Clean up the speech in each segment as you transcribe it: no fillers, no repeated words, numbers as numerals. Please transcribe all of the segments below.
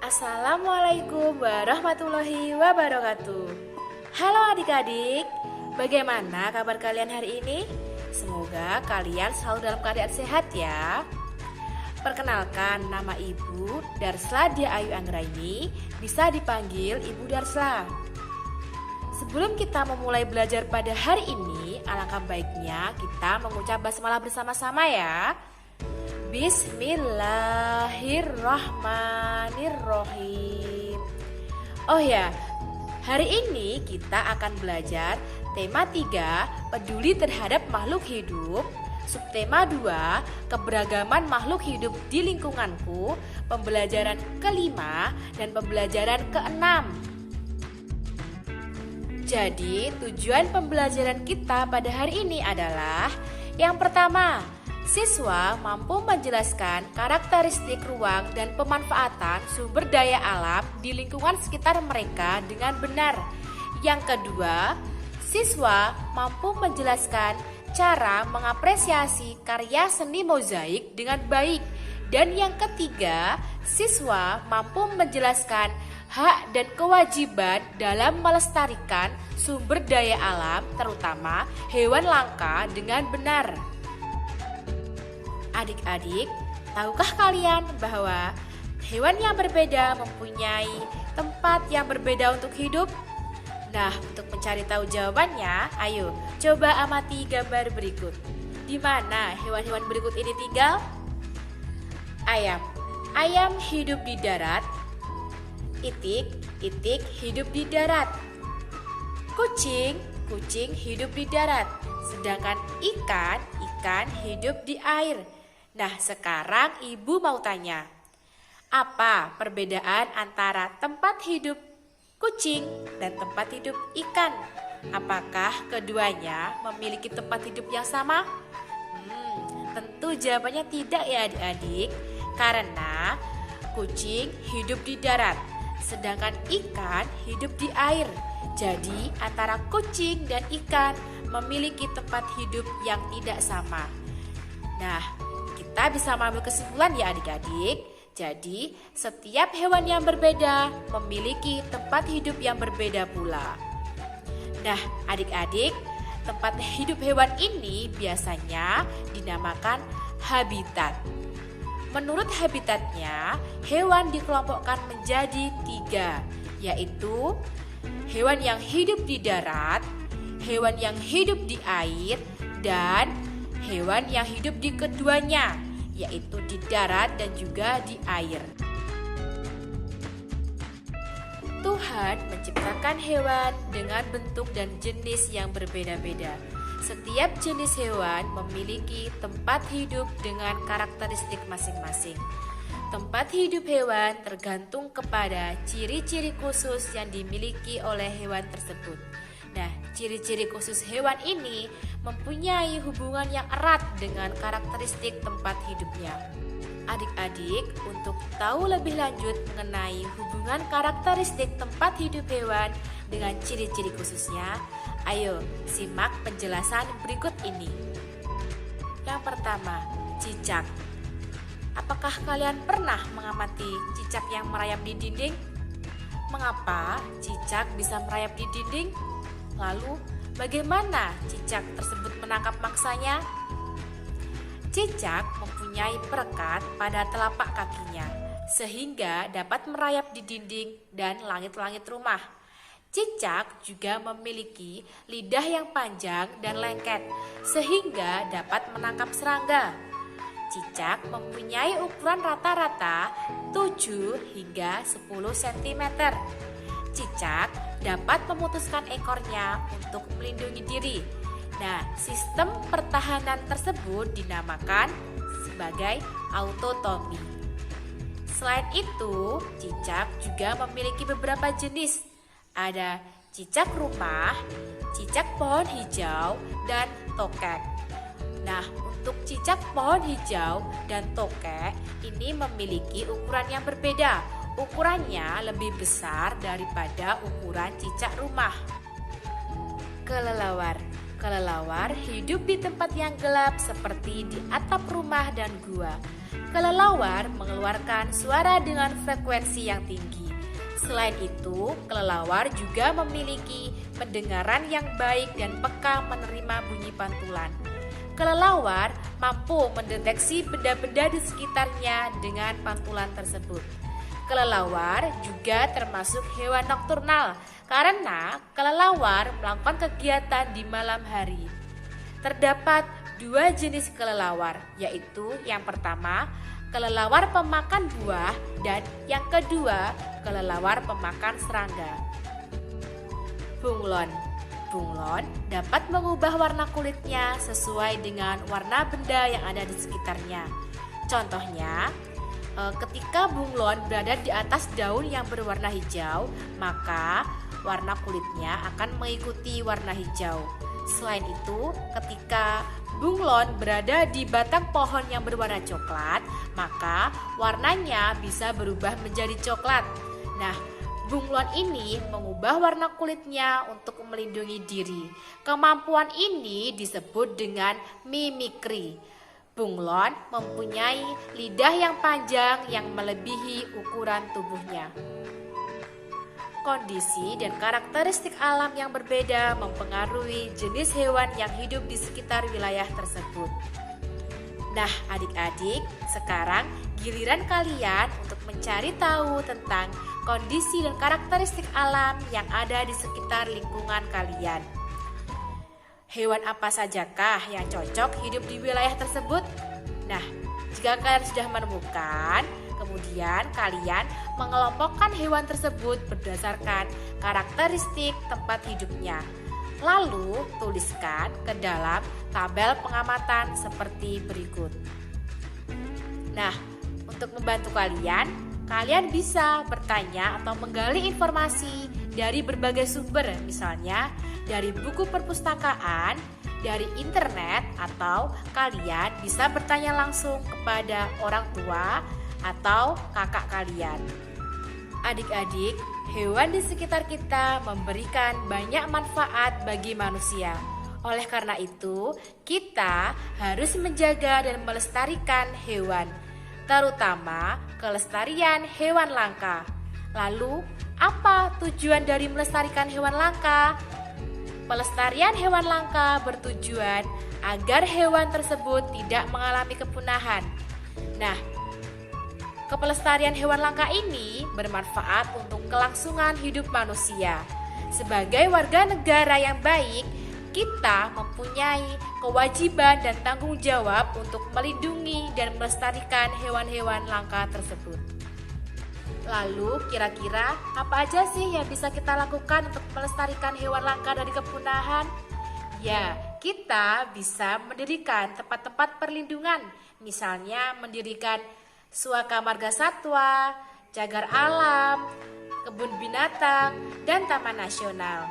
Assalamualaikum warahmatullahi wabarakatuh. Halo adik-adik, bagaimana kabar kalian hari ini? Semoga kalian selalu dalam keadaan sehat ya. Perkenalkan, nama Ibu Darsla Dia Ayu Anggraini, bisa dipanggil Ibu Darsla. Sebelum kita memulai belajar pada hari ini, alangkah baiknya kita mengucap basmalah bersama-sama ya. Bismillahirrahmanirrahim. Oh ya, hari ini kita akan belajar tema 3, peduli terhadap makhluk hidup. Subtema 2, keberagaman makhluk hidup di lingkunganku. Pembelajaran kelima dan pembelajaran keenam. Jadi, tujuan pembelajaran kita pada hari ini adalah yang pertama, siswa mampu menjelaskan karakteristik ruang dan pemanfaatan sumber daya alam di lingkungan sekitar mereka dengan benar. Yang kedua, siswa mampu menjelaskan cara mengapresiasi karya seni mozaik dengan baik. Dan yang ketiga, siswa mampu menjelaskan hak dan kewajiban dalam melestarikan sumber daya alam, terutama hewan langka, dengan benar. Adik-adik, tahukah kalian bahwa hewan yang berbeda mempunyai tempat yang berbeda untuk hidup? Nah, untuk mencari tahu jawabannya, ayo coba amati gambar berikut. Di mana hewan-hewan berikut ini tinggal? Ayam. Ayam hidup di darat. Itik hidup di darat. Kucing hidup di darat. Sedangkan ikan hidup di air. Nah, sekarang Ibu mau tanya, apa perbedaan antara tempat hidup kucing dan tempat hidup ikan? Apakah keduanya memiliki tempat hidup yang sama? Tentu jawabannya tidak ya adik-adik, karena kucing hidup di darat, sedangkan ikan hidup di air. Jadi antara kucing dan ikan memiliki tempat hidup yang tidak sama. Nah, kita bisa mengambil kesimpulan ya adik-adik. Jadi, setiap hewan yang berbeda memiliki tempat hidup yang berbeda pula. Nah, adik-adik, tempat hidup hewan ini biasanya dinamakan habitat. Menurut habitatnya, hewan dikelompokkan menjadi 3, yaitu hewan yang hidup di darat, hewan yang hidup di air, dan hewan yang hidup di keduanya, yaitu di darat dan juga di air. Tuhan menciptakan hewan dengan bentuk dan jenis yang berbeda-beda. Setiap jenis hewan memiliki tempat hidup dengan karakteristik masing-masing. Tempat hidup hewan tergantung kepada ciri-ciri khusus yang dimiliki oleh hewan tersebut. Nah, ciri-ciri khusus hewan ini mempunyai hubungan yang erat dengan karakteristik tempat hidupnya. Adik-adik, untuk tahu lebih lanjut mengenai hubungan karakteristik tempat hidup hewan dengan ciri-ciri khususnya, ayo simak penjelasan berikut ini. Yang pertama, cicak. Apakah kalian pernah mengamati cicak yang merayap di dinding? Mengapa cicak bisa merayap di dinding? Lalu, bagaimana cicak tersebut menangkap mangsanya? Cicak mempunyai perekat pada telapak kakinya, sehingga dapat merayap di dinding dan langit-langit rumah. Cicak juga memiliki lidah yang panjang dan lengket, sehingga dapat menangkap serangga. Cicak mempunyai ukuran rata-rata 7 hingga 10 cm. Cicak dapat memutuskan ekornya untuk melindungi diri. Nah, sistem pertahanan tersebut dinamakan sebagai autotomi. Selain itu, cicak juga memiliki beberapa jenis. Ada cicak rumah, cicak pohon hijau, dan tokek. Nah, untuk cicak pohon hijau dan tokek ini memiliki ukuran yang berbeda. Ukurannya lebih besar daripada ukuran cicak rumah. Kelelawar. Kelelawar hidup di tempat yang gelap seperti di atap rumah dan gua. Kelelawar mengeluarkan suara dengan frekuensi yang tinggi. Selain itu, kelelawar juga memiliki pendengaran yang baik dan peka menerima bunyi pantulan. Kelelawar mampu mendeteksi benda-benda di sekitarnya dengan pantulan tersebut. Kelelawar juga termasuk hewan nokturnal karena kelelawar melakukan kegiatan di malam hari. Terdapat dua jenis kelelawar, yaitu yang pertama, kelelawar pemakan buah, dan yang kedua, kelelawar pemakan serangga. Bunglon. Bunglon dapat mengubah warna kulitnya sesuai dengan warna benda yang ada di sekitarnya. Contohnya, ketika bunglon berada di atas daun yang berwarna hijau, maka warna kulitnya akan mengikuti warna hijau. Selain itu, ketika bunglon berada di batang pohon yang berwarna coklat, maka warnanya bisa berubah menjadi coklat. Nah, bunglon ini mengubah warna kulitnya untuk melindungi diri. Kemampuan ini disebut dengan mimikri. Bunglon mempunyai lidah yang panjang yang melebihi ukuran tubuhnya. Kondisi dan karakteristik alam yang berbeda mempengaruhi jenis hewan yang hidup di sekitar wilayah tersebut. Nah, adik-adik, sekarang giliran kalian untuk mencari tahu tentang kondisi dan karakteristik alam yang ada di sekitar lingkungan kalian. Hewan apa sajakah yang cocok hidup di wilayah tersebut? Nah, jika kalian sudah menemukan, kemudian kalian mengelompokkan hewan tersebut berdasarkan karakteristik tempat hidupnya. Lalu tuliskan ke dalam tabel pengamatan seperti berikut. Nah, untuk membantu kalian bisa bertanya atau menggali informasi dari berbagai sumber, misalnya dari buku perpustakaan, dari internet, atau kalian bisa bertanya langsung kepada orang tua atau kakak kalian. Adik-adik, hewan di sekitar kita memberikan banyak manfaat bagi manusia. Oleh karena itu, kita harus menjaga dan melestarikan hewan, terutama kelestarian hewan langka. Lalu, apa tujuan dari melestarikan hewan langka? Pelestarian hewan langka bertujuan agar hewan tersebut tidak mengalami kepunahan. Nah, pelestarian hewan langka ini bermanfaat untuk kelangsungan hidup manusia. Sebagai warga negara yang baik, kita mempunyai kewajiban dan tanggung jawab untuk melindungi dan melestarikan hewan-hewan langka tersebut. Lalu, kira-kira apa aja sih yang bisa kita lakukan untuk melestarikan hewan langka dari kepunahan? Ya, kita bisa mendirikan tempat-tempat perlindungan, misalnya mendirikan suaka marga satwa, cagar alam, kebun binatang, dan taman nasional.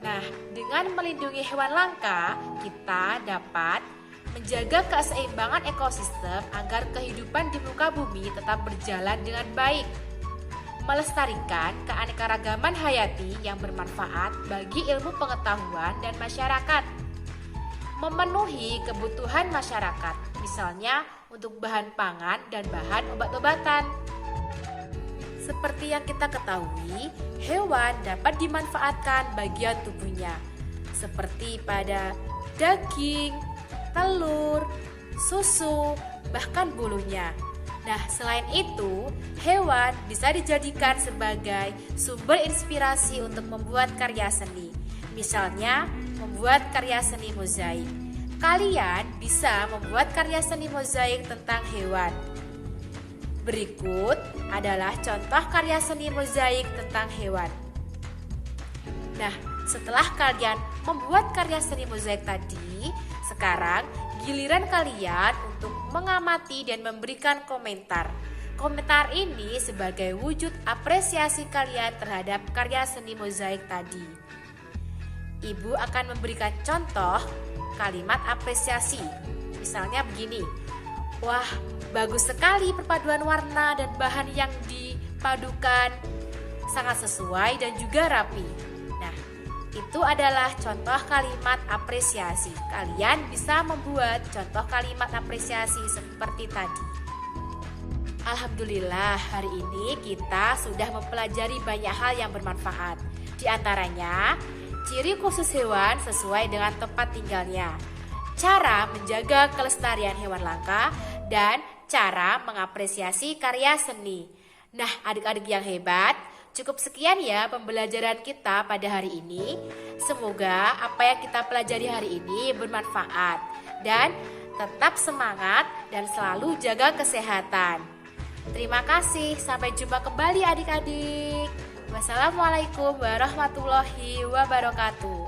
Nah, dengan melindungi hewan langka, kita dapat menjaga keseimbangan ekosistem agar kehidupan di muka bumi tetap berjalan dengan baik. Melestarikan keanekaragaman hayati yang bermanfaat bagi ilmu pengetahuan dan masyarakat. Memenuhi kebutuhan masyarakat, misalnya untuk bahan pangan dan bahan obat-obatan. Seperti yang kita ketahui, hewan dapat dimanfaatkan bagian tubuhnya, seperti pada daging, telur, susu, bahkan bulunya. Nah, selain itu, hewan bisa dijadikan sebagai sumber inspirasi untuk membuat karya seni. Misalnya, membuat karya seni mozaik. Kalian bisa membuat karya seni mozaik tentang hewan. Berikut adalah contoh karya seni mozaik tentang hewan. Nah, setelah kalian membuat karya seni mozaik tadi, sekarang giliran kalian untuk mengamati dan memberikan komentar. Komentar ini sebagai wujud apresiasi kalian terhadap karya seni mozaik tadi. Ibu akan memberikan contoh kalimat apresiasi. Misalnya begini, wah, bagus sekali perpaduan warna dan bahan yang dipadukan, sangat sesuai dan juga rapi. Nah, Itu adalah contoh kalimat apresiasi. Kalian bisa membuat contoh kalimat apresiasi seperti tadi. Alhamdulillah, hari ini kita sudah mempelajari banyak hal yang bermanfaat. Di antaranya, ciri khusus hewan sesuai dengan tempat tinggalnya, cara menjaga kelestarian hewan langka, dan cara mengapresiasi karya seni. Nah, adik-adik yang hebat, cukup sekian ya pembelajaran kita pada hari ini. Semoga apa yang kita pelajari hari ini bermanfaat dan tetap semangat dan selalu jaga kesehatan. Terima kasih, sampai jumpa kembali adik-adik. Wassalamualaikum warahmatullahi wabarakatuh.